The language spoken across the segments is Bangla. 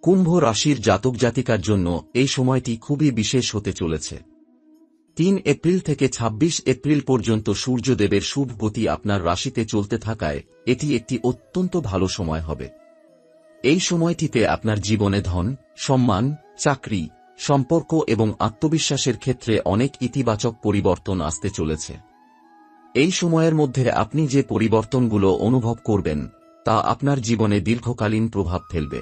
কুম্ভ রাশির জাতক জাতিকার জন্য এই সময়টি খুবই বিশেষ হতে চলেছে। ৩ এপ্রিল থেকে ২৬ এপ্রিল পর্যন্ত সূর্যদেবের শুভ গতি আপনার রাশিতে চলতে থাকায় এটি একটি অত্যন্ত ভালো সময় হবে। এই সময়টিতে আপনার জীবনে ধন, সম্মান, চাকরি, সম্পর্ক এবং আত্মবিশ্বাসের ক্ষেত্রে অনেক ইতিবাচক পরিবর্তন আসতে চলেছে। এই সময়ের মধ্যে আপনি যে পরিবর্তনগুলো অনুভব করবেন তা আপনার জীবনে দীর্ঘকালীন প্রভাব ফেলবে।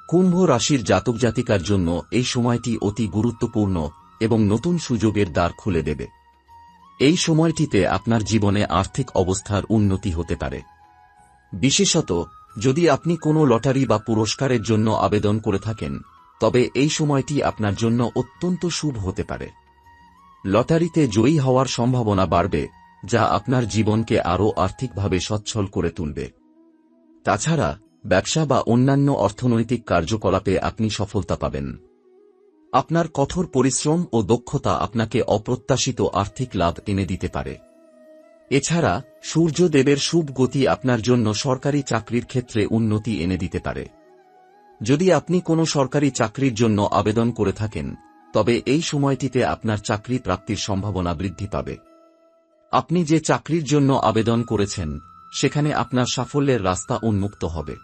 কুম্ভ রাশির জাতক জাতিকার জন্য এই সময়টি অতি গুরুত্বপূর্ণ এবং নতুন সুযোগের দ্বার খুলে দেবে। এই সময়টিতে আপনার জীবনে আর্থিক অবস্থার উন্নতি হতে পারে। বিশেষত যদি আপনি কোনো লটারি বা পুরস্কারের জন্য আবেদন করে থাকেন, তবে এই সময়টি আপনার জন্য অত্যন্ত শুভ হতে পারে। লটারিতে জয়ী হওয়ার সম্ভাবনা বাড়বে, যা আপনার জীবনকে আরও আর্থিকভাবে সচ্ছল করে তুলবে। তাছাড়া ব্যবসা বা অন্যান্য অর্থনৈতিক কার্যকলাপে আপনি সফলতা পাবেন। আপনার কঠোর পরিশ্রম ও দক্ষতা আপনাকে অপ্রত্যাশিত আর্থিক লাভ এনে দিতে পারে। এছাড়া সূর্যদেবের শুভ গতি আপনার জন্য সরকারি চাকরির ক্ষেত্রে উন্নতি এনে দিতে পারে। যদি আপনি কোনো সরকারি চাকরির জন্য আবেদন করে থাকেন, তবে এই সময়টিতে আপনার চাকরি প্রাপ্তির সম্ভাবনা বৃদ্ধি পাবে। আপনি যে চাকরির জন্য আবেদন করেছেন সেখানে আপনার সাফল্যের রাস্তা উন্মুক্ত হবে।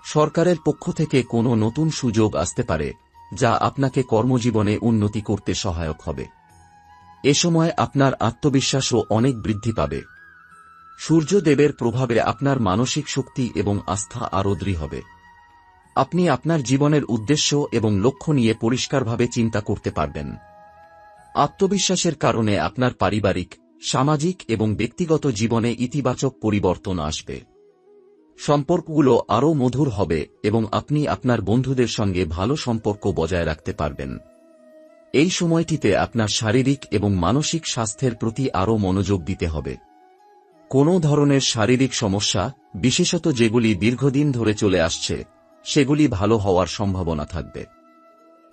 সরকারের পক্ষ থেকে কোনো নতুন সুযোগ আসতে পারে, যা আপনাকে কর্মজীবনে উন্নতি করতে সহায়ক হবে। এ সময় আপনার আত্মবিশ্বাসও অনেক বৃদ্ধি পাবে। সূর্যদেবের প্রভাবে আপনার মানসিক শক্তি এবং আস্থা আরও দৃঢ় হবে। আপনি আপনার জীবনের উদ্দেশ্য এবং লক্ষ্য নিয়ে পরিষ্কারভাবে চিন্তা করতে পারবেন। আত্মবিশ্বাসের কারণে আপনার পারিবারিক, সামাজিক এবং ব্যক্তিগত জীবনে ইতিবাচক পরিবর্তন আসবে। সম্পর্কগুলো আরও মধুর হবে এবং আপনি আপনার বন্ধুদের সঙ্গে ভালো সম্পর্ক বজায় রাখতে পারবেন। এই সময়টিতে আপনার শারীরিক এবং মানসিক স্বাস্থ্যের প্রতি আরও মনোযোগ দিতে হবে। কোনো ধরনের শারীরিক সমস্যা, বিশেষত যেগুলি দীর্ঘদিন ধরে চলে আসছে, সেগুলি ভালো হওয়ার সম্ভাবনা থাকবে।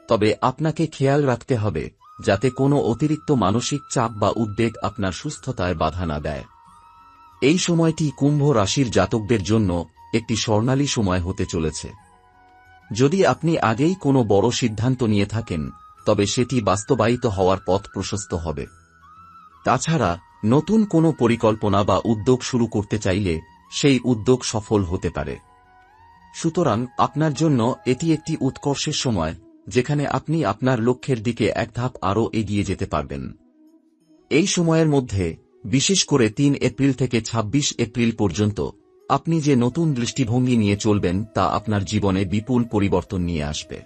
তবে আপনাকে খেয়াল রাখতে হবে যাতে কোনো অতিরিক্ত মানসিক চাপ বা উদ্বেগ আপনার সুস্থতায় বাধা না দেয়। এই সময়টি কুম্ভ রাশির জাতকদের জন্য একটি স্বর্ণালী সময় হতে চলেছে। যদি আপনি আগেই কোনো বড় সিদ্ধান্ত নিয়ে থাকেন, তবে সেটি বাস্তবায়িত হওয়ার পথ প্রশস্ত হবে। তাছাড়া নতুন কোনো পরিকল্পনা বা উদ্যোগ শুরু করতে চাইলে সেই উদ্যোগ সফল হতে পারে। সুতরাং আপনার জন্য এটি একটি উৎকর্ষের সময়, যেখানে আপনি আপনার লক্ষ্যের দিকে এক ধাপ আরও এগিয়ে যেতে পারবেন। এই সময়ের মধ্যে, বিশেষ করে ৩ এপ্রিল থেকে ২৬ এপ্রিল পর্যন্ত, আপনি যে নতুন দৃষ্টিভঙ্গি নিয়ে চলবেন তা আপনার জীবনে বিপুল পরিবর্তন নিয়ে আসবে।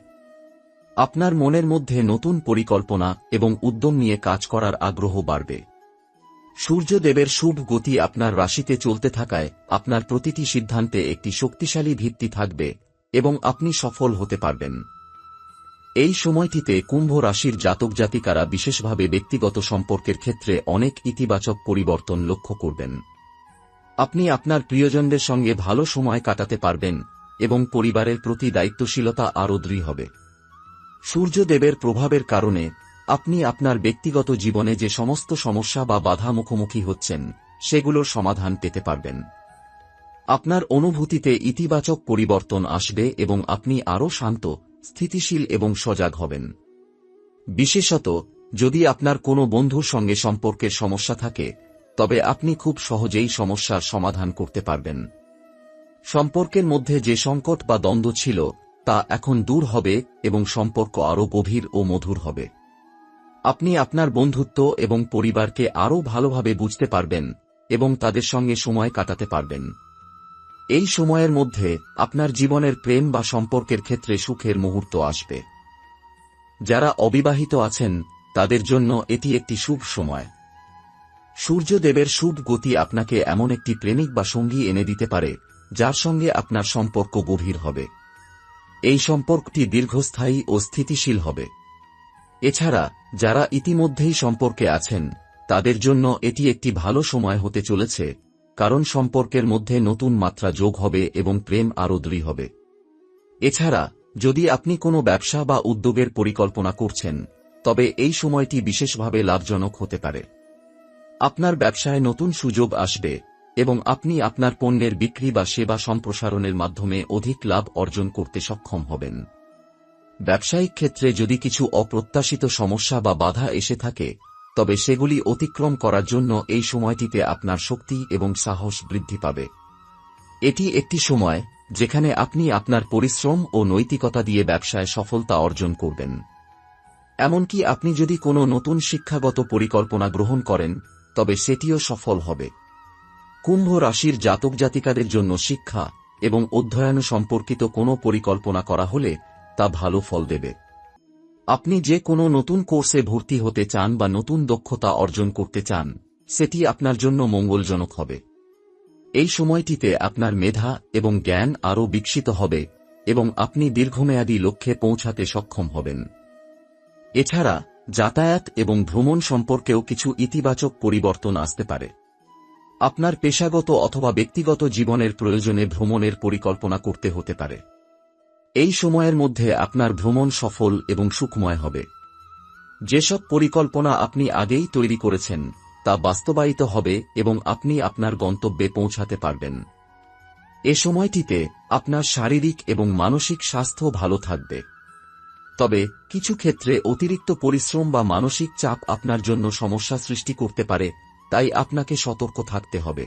আপনার মনের মধ্যে নতুন পরিকল্পনা এবং উদ্যম নিয়ে কাজ করার আগ্রহ বাড়বে। সূর্যদেবের শুভ গতি আপনার রাশিতে চলতে থাকায় আপনার প্রতিটি সিদ্ধান্তে একটি শক্তিশালী ভিত্তি থাকবে এবং আপনি সফল হতে পারবেন। এই সময়টিতে কুম্ভ রাশির জাতক জাতিকারা বিশেষভাবে ব্যক্তিগত সম্পর্কের ক্ষেত্রে অনেক ইতিবাচক পরিবর্তন লক্ষ্য করবেন। আপনি আপনার প্রিয়জনদের সঙ্গে ভালো সময় কাটাতে পারবেন এবং পরিবারের প্রতি দায়িত্বশীলতা আরও দৃঢ় হবে। সূর্যদেবের প্রভাবের কারণে আপনি আপনার ব্যক্তিগত জীবনে যে সমস্ত সমস্যা বা বাধা মুখোমুখি হচ্ছেন সেগুলোর সমাধান পেতে পারবেন। আপনার অনুভূতিতে ইতিবাচক পরিবর্তন আসবে এবং আপনি আরও শান্ত, স্থিতিশীল এবং সজাগ হবেন। বিশেষত যদি আপনার কোনো বন্ধুর সঙ্গে সম্পর্কের সমস্যা থাকে, তবে আপনি খুব সহজেই সমস্যার সমাধান করতে পারবেন। সম্পর্কের মধ্যে যে সংকট বা দ্বন্দ্ব ছিল তা এখন দূর হবে এবং সম্পর্ক আরও গভীর ও মধুর হবে। আপনি আপনার বন্ধুত্ব এবং পরিবারকে আরও ভালোভাবে বুঝতে পারবেন এবং তাদের সঙ্গে সময় কাটাতে পারবেন। এই সময়ের মধ্যে আপনার জীবনের প্রেম বা সম্পর্কের ক্ষেত্রে সুখের মুহূর্ত আসবে। যারা অবিবাহিত আছেন তাদের জন্য এটি একটি শুভ সময়। সূর্যদেবের শুভ গতি আপনাকে এমন একটি প্রেমিক বা সঙ্গী এনে দিতে পারে যার সঙ্গে আপনার সম্পর্ক গভীর হবে। এই সম্পর্কটি দীর্ঘস্থায়ী ও স্থিতিশীল হবে। এছাড়া যারা ইতিমধ্যেই সম্পর্কে আছেন তাদের জন্য এটি একটি ভালো সময় হতে চলেছে, কারণ সম্পর্কের মধ্যে নতুন মাত্রা যোগ হবে এবং প্রেম আরও দৃঢ় হবে। এছাড়া যদি আপনি কোনো ব্যবসা বা উদ্যোগের পরিকল্পনা করছেন, তবে এই সময়টি বিশেষভাবে লাভজনক হতে পারে। আপনার ব্যবসায় নতুন সুযোগ আসবে এবং আপনি আপনার পণ্যের বিক্রি বা সেবা সম্প্রসারণের মাধ্যমে অধিক লাভ অর্জন করতে সক্ষম হবেন। ব্যবসায়িক ক্ষেত্রে যদি কিছু অপ্রত্যাশিত সমস্যা বা বাধা এসে থাকে, তবে সেগুলি অতিক্রম করার জন্য এই সময়টিতে আপনার শক্তি এবং সাহস বৃদ্ধি পাবে। এটি একটি সময় যেখানে আপনি আপনার পরিশ্রম ও নৈতিকতা দিয়ে ব্যবসায় সফলতা অর্জন করবেন। এমনকি আপনি যদি কোনো নতুন শিক্ষাগত পরিকল্পনা গ্রহণ করেন, তবে সেটিও সফল হবে। কুম্ভ রাশির জাতক জাতিকাদের জন্য শিক্ষা এবং অধ্যয়ন সম্পর্কিত কোনো পরিকল্পনা করা হলে তা ভালো ফল দেবে। আপনি যে কোনো নতুন কোর্সে ভর্তি হতে চান বা নতুন দক্ষতা অর্জন করতে চান, সেটি আপনার জন্য মঙ্গলজনক হবে। এই সময়টিতে আপনার মেধা এবং জ্ঞান আরও বিকশিত হবে এবং আপনি দীর্ঘমেয়াদী লক্ষ্যে পৌঁছাতে সক্ষম হবেন। এছাড়া যাতায়াত এবং ভ্রমণ সম্পর্কেও কিছু ইতিবাচক পরিবর্তন আসতে পারে। আপনার পেশাগত অথবা ব্যক্তিগত জীবনের প্রয়োজনে ভ্রমণের পরিকল্পনা করতে হতে পারে। এই সময়ের মধ্যে আপনার ভ্রমণ সফল এবং সুখময় হবে। যেসব পরিকল্পনা আপনি আগেই তৈরি করেছেন তা বাস্তবায়িত হবে এবং আপনি আপনার গন্তব্যে পৌঁছাতে পারবেন। এ সময়টিতে আপনার শারীরিক এবং মানসিক স্বাস্থ্য ভালো থাকবে। তবে কিছু ক্ষেত্রে অতিরিক্ত পরিশ্রম বা মানসিক চাপ আপনার জন্য সমস্যা সৃষ্টি করতে পারে, তাই আপনাকে সতর্ক থাকতে হবে।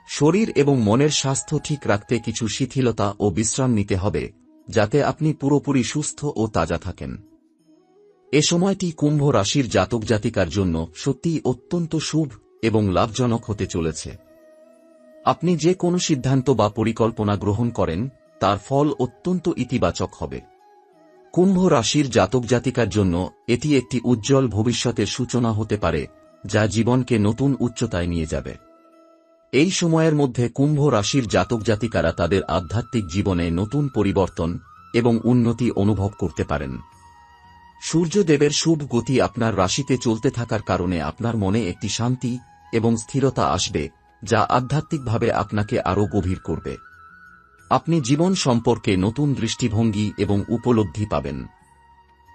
শরীর এবং মনের স্বাস্থ্য ঠিক রাখতে কিছু শিথিলতা ও বিশ্রাম নিতে হবে, যাতে আপনি পুরোপুরি সুস্থ ও তাজা থাকেন। এ সময়টি কুম্ভ রাশির জাতক জাতিকার জন্য সত্যিই অত্যন্ত শুভ এবং লাভজনক হতে চলেছে। আপনি যে কোনো সিদ্ধান্ত বা পরিকল্পনা গ্রহণ করেন, তার ফল অত্যন্ত ইতিবাচক হবে। কুম্ভ রাশির জাতক জাতিকার জন্য এটি একটি উজ্জ্বল ভবিষ্যতের সূচনা হতে পারে, যা জীবনকে নতুন উচ্চতায় নিয়ে যাবে। এই সময়ের মধ্যে কুম্ভ রাশির জাতক জাতিকারা তাদের আধ্যাত্মিক জীবনে নতুন পরিবর্তন এবং উন্নতি অনুভব করতে পারেন। সূর্যদেবের শুভ গতি আপনার রাশিতে চলতে থাকার কারণে আপনার মনে একটি শান্তি এবং স্থিরতা আসবে, যা আধ্যাত্মিকভাবে আপনাকে আরও গভীর করবে। আপনি জীবন সম্পর্কে নতুন দৃষ্টিভঙ্গি এবং উপলব্ধি পাবেন।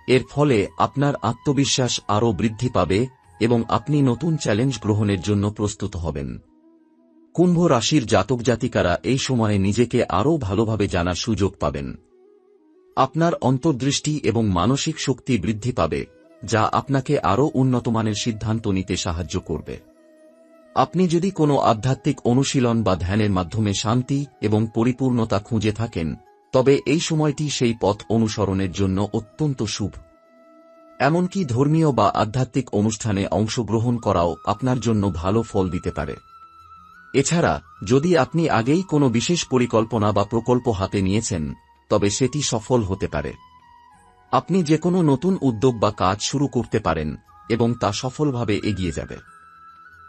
এর ফলে আপনার আত্মবিশ্বাস আরও বৃদ্ধি পাবে এবং আপনি নতুন চ্যালেঞ্জ গ্রহণের জন্য প্রস্তুত হবেন। কুম্ভ রাশির জাতক জাতিকারা এই সময়ে নিজেকে আরও ভালোভাবে জানার সুযোগ পাবেন। আপনার অন্তর্দৃষ্টি এবং মানসিক শক্তি বৃদ্ধি পাবে, যা আপনাকে আরও উন্নতমানের সিদ্ধান্ত নিতে সাহায্য করবে। আপনি যদি কোনো আধ্যাত্মিক অনুশীলন বা ধ্যানের মাধ্যমে শান্তি এবং পরিপূর্ণতা খুঁজে থাকেন, তবে এই সময়টি সেই পথ অনুসরণের জন্য অত্যন্ত শুভ। এমনকি ধর্মীয় বা আধ্যাত্মিক অনুষ্ঠানে অংশগ্রহণ করাও আপনার জন্য ভালো ফল দিতে পারে। এছাড়া যদি আপনি আগেই কোনো বিশেষ পরিকল্পনা বা প্রকল্প হাতে নিয়েছেন, তবে সেটি সফল হতে পারে। আপনি যে কোনো নতুন উদ্যোগ বা কাজ শুরু করতে পারেন এবং তা সফলভাবে এগিয়ে যাবে।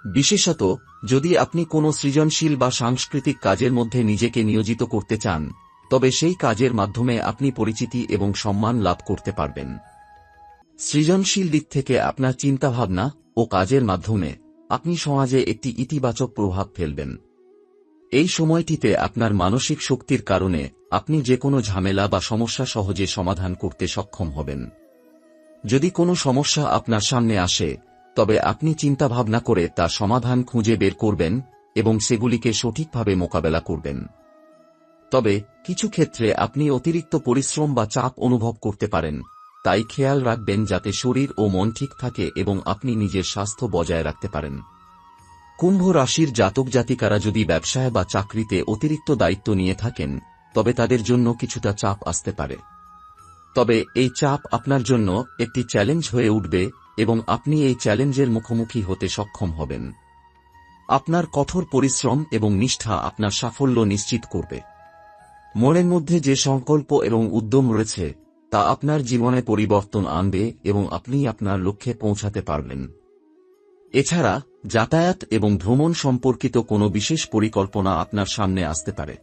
বিশেষত যদি আপনি কোনো সৃজনশীল বা সাংস্কৃতিক কাজের মধ্যে নিজেকে নিয়োজিত করতে চান, তবে সেই কাজের মাধ্যমে আপনি পরিচিতি এবং সম্মান লাভ করতে পারবেন। সৃজনশীল দিক থেকে আপনার চিন্তাভাবনা ও কাজের মাধ্যমে আপনি সমাজে একটি ইতিবাচক প্রভাব ফেলবেন। এই সময়টিতে আপনার মানসিক শক্তির কারণে আপনি যে কোনো ঝামেলা বা সমস্যা সহজে সমাধান করতে সক্ষম হবেন। যদি কোনো সমস্যা আপনার সামনে আসে, তবে আপনি চিন্তাভাবনা করে তার সমাধান খুঁজে বের করবেন এবং সেগুলিকে সঠিকভাবে মোকাবেলা করবেন। তবে কিছু ক্ষেত্রে আপনি অতিরিক্ত পরিশ্রম বা চাপ অনুভব করতে পারেন, তাই খেয়াল রাখবেন যাতে শরীর ও মন ঠিক থাকে এবং আপনি নিজের স্বাস্থ্য বজায় রাখতে পারেন। কুম্ভ রাশির জাতক জাতিকারা যদি ব্যবসায় বা চাকরিতে অতিরিক্ত দায়িত্ব নিয়ে থাকেন, তবে তাদের জন্য কিছুটা চাপ আসতে পারে। তবে এই চাপ আপনার জন্য একটি চ্যালেঞ্জ হয়ে উঠবে এবং আপনি এই চ্যালেঞ্জের মুখোমুখি হতে সক্ষম হবেন। আপনার কঠোর পরিশ্রম এবং নিষ্ঠা আপনার সাফল্য নিশ্চিত করবে। মনের মধ্যে যে সংকল্প এবং উদ্যম রয়েছে তা আপনার জীবনে পরিবর্তন আনবে এবং আপনি আপনার লক্ষ্যে পৌঁছাতে পারবেন। এছাড়া যাতায়াত এবং ভ্রমণ সম্পর্কিত কোনো বিশেষ পরিকল্পনা আপনার সামনে আসতে পারে।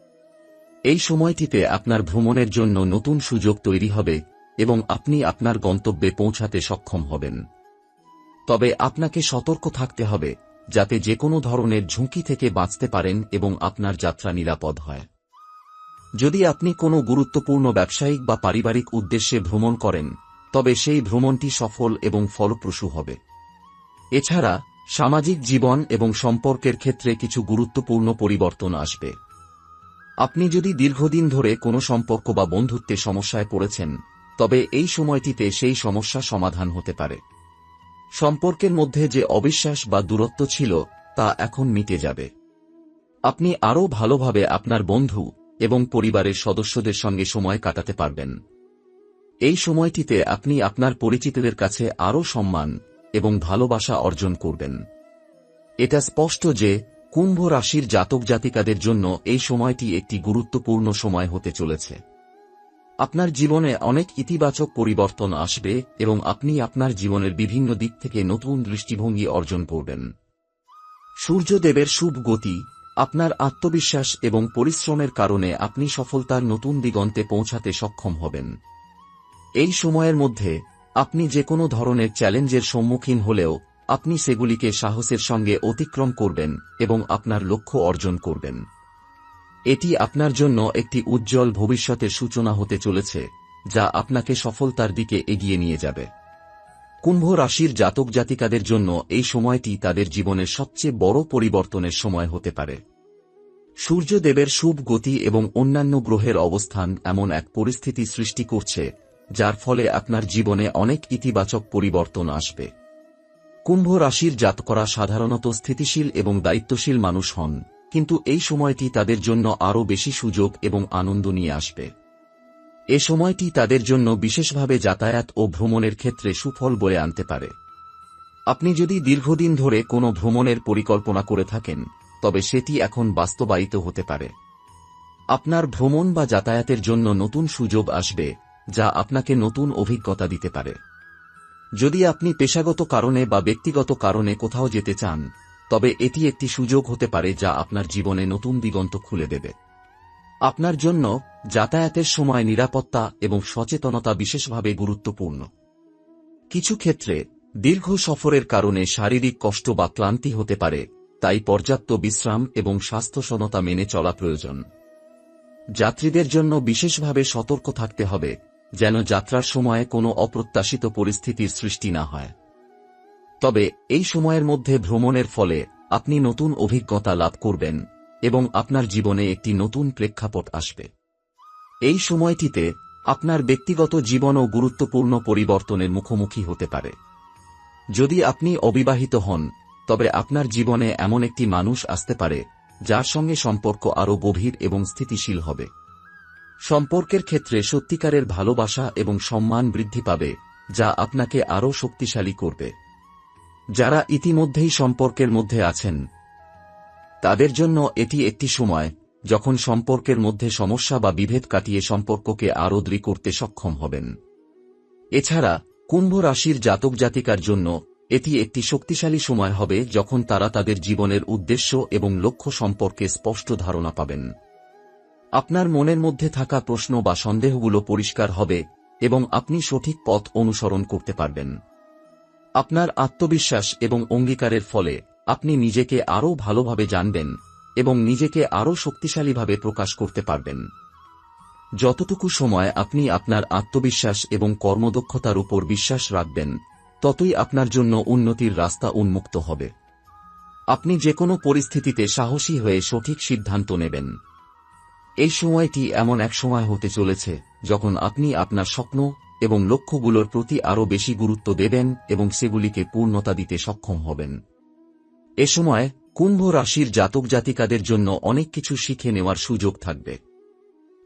এই সময়টিতে আপনার ভ্রমণের জন্য নতুন সুযোগ তৈরি হবে এবং আপনি আপনার গন্তব্যে পৌঁছাতে সক্ষম হবেন। তবে আপনাকে সতর্ক থাকতে হবে যাতে যে কোনো ধরনের ঝুঁকি থেকে বাঁচতে পারেন এবং আপনার যাত্রা নিরাপদ হয়। যদি আপনি কোনো গুরুত্বপূর্ণ ব্যবসায়িক বা পারিবারিক উদ্দেশ্যে ভ্রমণ করেন, তবে সেই ভ্রমণটি সফল এবং ফলপ্রসূ হবে। এছাড়া সামাজিক জীবন এবং সম্পর্কের ক্ষেত্রে কিছু গুরুত্বপূর্ণ পরিবর্তন আসবে। আপনি যদি দীর্ঘদিন ধরে কোনো সম্পর্ক বা বন্ধুত্বে সমস্যায় পড়েছেন, তবে এই সময়টিতে সেই সমস্যা সমাধান হতে পারে। সম্পর্কের মধ্যে যে অবিশ্বাস বা দূরত্ব ছিল তা এখন মিটে যাবে। আপনি আরও ভালোভাবে আপনার বন্ধু এবং পরিবারের সদস্যদের সঙ্গে সময় কাটাতে পারবেন। এই সময়টিতে আপনি আপনার পরিচিতদের কাছে আরও সম্মান এবং ভালোবাসা অর্জন করবেন। এটা স্পষ্ট যে কুম্ভ রাশির জাতক জাতিকাদের জন্য এই সময়টি একটি গুরুত্বপূর্ণ সময় হতে চলেছে। আপনার জীবনে অনেক ইতিবাচক পরিবর্তন আসবে এবং আপনি আপনার জীবনের বিভিন্ন দিক থেকে নতুন দৃষ্টিভঙ্গি অর্জন করবেন। সূর্যদেবের শুভ গতি, আপনার আত্মবিশ্বাস এবং পরিশ্রমের কারণে আপনি সফলতার নতুন দিগন্তে পৌঁছাতে সক্ষম হবেন। এই সময়ের মধ্যে আপনি যে কোনো ধরনের চ্যালেঞ্জের সম্মুখীন হলেও আপনি সেগুলিকে সাহসের সঙ্গে অতিক্রম করবেন এবং আপনার লক্ষ্য অর্জন করবেন। এটি আপনার জন্য একটি উজ্জ্বল ভবিষ্যতের সূচনা হতে চলেছে, যা আপনাকে সফলতার দিকে এগিয়ে নিয়ে যাবে। কুম্ভ রাশির জাতক জাতিকাদের জন্য এই সময়টি তাদের জীবনের সবচেয়ে বড় পরিবর্তনের সময় হতে পারে। সূর্যদেবের শুভ গতি এবং অন্যান্য গ্রহের অবস্থান এমন এক পরিস্থিতি সৃষ্টি করছে যার ফলে আপনার জীবনে অনেক ইতিবাচক পরিবর্তন আসবে। কুম্ভ রাশির জাতকরা সাধারণত স্থিতিশীল এবং দায়িত্বশীল মানুষ হন, কিন্তু এই সময়টি তাদের জন্য আরও বেশি সুযোগ এবং আনন্দ নিয়ে আসবে। এ সময়টি তাদের জন্য বিশেষভাবে যাতায়াত ও ভ্রমণের ক্ষেত্রে সুফল বয়ে আনতে পারে। আপনি যদি দীর্ঘদিন ধরে কোনো ভ্রমণের পরিকল্পনা করে থাকেন, তবে সেটি এখন বাস্তবায়িত হতে পারে। আপনার ভ্রমণ বা যাতায়াতের জন্য নতুন সুযোগ আসবে, যা আপনাকে নতুন অভিজ্ঞতা দিতে পারে। যদি আপনি পেশাগত কারণে বা ব্যক্তিগত কারণে কোথাও যেতে চান, তবে এটি একটি সুযোগ হতে পারে যা আপনার জীবনে নতুন দিগন্ত খুলে দেবে। আপনার জন্য যাতায়াতের সময় নিরাপত্তা এবং সচেতনতা বিশেষভাবে গুরুত্বপূর্ণ। কিছু ক্ষেত্রে দীর্ঘ সফরের কারণে শারীরিক কষ্ট বা ক্লান্তি হতে পারে, তাই পর্যাপ্ত বিশ্রাম এবং স্বাস্থ্যসচেতনতা মেনে চলা প্রয়োজন। যাত্রীদের জন্য বিশেষভাবে সতর্ক থাকতে হবে, যেন যাত্রার সময়ে কোনো অপ্রত্যাশিত পরিস্থিতির সৃষ্টি না হয়। তবে এই সময়ের মধ্যে ভ্রমণের ফলে আপনি নতুন অভিজ্ঞতা লাভ করবেন এবং আপনার জীবনে একটি নতুন প্রেক্ষাপট আসবে। এই সময়টিতে আপনার ব্যক্তিগত জীবনও গুরুত্বপূর্ণ পরিবর্তনের মুখোমুখি হতে পারে। যদি আপনি অবিবাহিত হন, তবে আপনার জীবনে এমন একটি মানুষ আসতে পারে যার সঙ্গে সম্পর্ক আরও গভীর এবং স্থিতিশীল হবে। সম্পর্কের ক্ষেত্রে সত্যিকারের ভালোবাসা এবং সম্মান বৃদ্ধি পাবে, যা আপনাকে আরও শক্তিশালী করবে। যারা ইতিমধ্যেই সম্পর্কের মধ্যে আছেন, তাদের জন্য এটি একটি সময় যখন সম্পর্কের মধ্যে সমস্যা বা বিভেদ কাটিয়ে সম্পর্ককে আরও দৃঢ় করতে সক্ষম হবেন। এছাড়া কুম্ভ রাশির জাতক জাতিকার জন্য এটি একটি শক্তিশালী সময় হবে যখন তারা তাদের জীবনের উদ্দেশ্য এবং লক্ষ্য সম্পর্কে স্পষ্ট ধারণা পাবেন। আপনার মনের মধ্যে থাকা প্রশ্ন বা সন্দেহগুলো পরিষ্কার হবে এবং আপনি সঠিক পথ অনুসরণ করতে পারবেন। আপনার আত্মবিশ্বাস এবং অঙ্গীকারের ফলে আপনি নিজেকে আরও ভালোভাবে জানবেন এবং নিজেকে আরও শক্তিশালীভাবে প্রকাশ করতে পারবেন। যতটুকু সময় আপনি আপনার আত্মবিশ্বাস এবং কর্মদক্ষতার উপর বিশ্বাস রাখবেন, ততই আপনার জন্য উন্নতির রাস্তা উন্মুক্ত হবে। আপনি যে কোনো পরিস্থিতিতে সাহসী হয়ে সঠিক সিদ্ধান্ত নেবেন। এই সময়টি এমন এক সময় হতে চলেছে যখন আপনি আপনার স্বপ্ন এবং লক্ষ্যগুলোর প্রতি আরও বেশি গুরুত্ব দেবেন এবং সেগুলিকে পূর্ণতা দিতে সক্ষম হবেন। এ সময় কুম্ভ রাশির জাতক জাতিকাদের জন্য অনেক কিছু শিখে নেওয়ার সুযোগ থাকবে।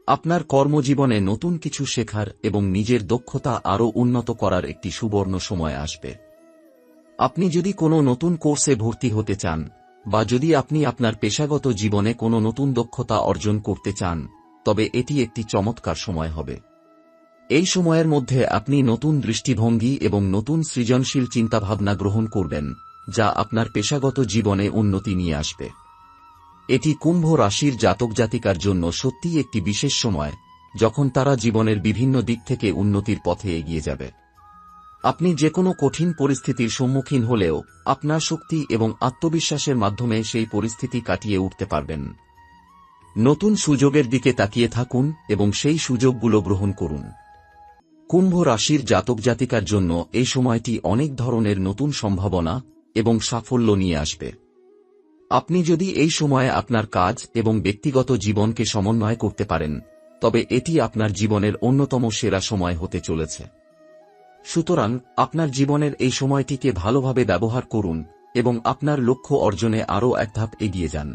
আপনার কর্মজীবনে নতুন কিছু শেখার এবং নিজের দক্ষতা আরও উন্নত করার একটি সুবর্ণ সময় আসবে। আপনি যদি কোনো নতুন কোর্সে ভর্তি হতে চান, বা যদি আপনি আপনার পেশাগত জীবনে কোনো নতুন দক্ষতা অর্জন করতে চান, তবে এটি একটি চমৎকার সময় হবে। এই সময়ের মধ্যে আপনি নতুন দৃষ্টিভঙ্গি এবং নতুন সৃজনশীল চিন্তাভাবনা গ্রহণ করবেন, যা আপনার পেশাগত জীবনে উন্নতি নিয়ে আসবে। এটি কুম্ভ রাশির জাতক জাতিকার জন্য সত্যিই একটি বিশেষ সময়, যখন তারা জীবনের বিভিন্ন দিক থেকে উন্নতির পথে এগিয়ে যাবে। আপনি যে কোনো কঠিন পরিস্থিতির সম্মুখীন হলেও আপনার শক্তি এবং আত্মবিশ্বাসের মাধ্যমে সেই পরিস্থিতি কাটিয়ে উঠতে পারবেন। নতুন সুযোগের দিকে তাকিয়ে থাকুন এবং সেই সুযোগগুলো গ্রহণ করুন। কুম্ভ রাশির জাতক জাতিকার জন্য এই সময়টি অনেক ধরনের নতুন সম্ভাবনা এবং সাফল্য নিয়ে আসবে। আপনি যদি এই সময়ে আপনার কাজ এবং ব্যক্তিগত জীবনকে সমন্বয় করতে পারেন, তবে এটি আপনার জীবনের অন্যতম সেরা সময় হতে চলেছে। সুতরাং আপনার জীবনের এই সময়টিকে ভালোভাবে ব্যবহার করুন এবং আপনার লক্ষ্য অর্জনে আরও এক ধাপ এগিয়ে যান।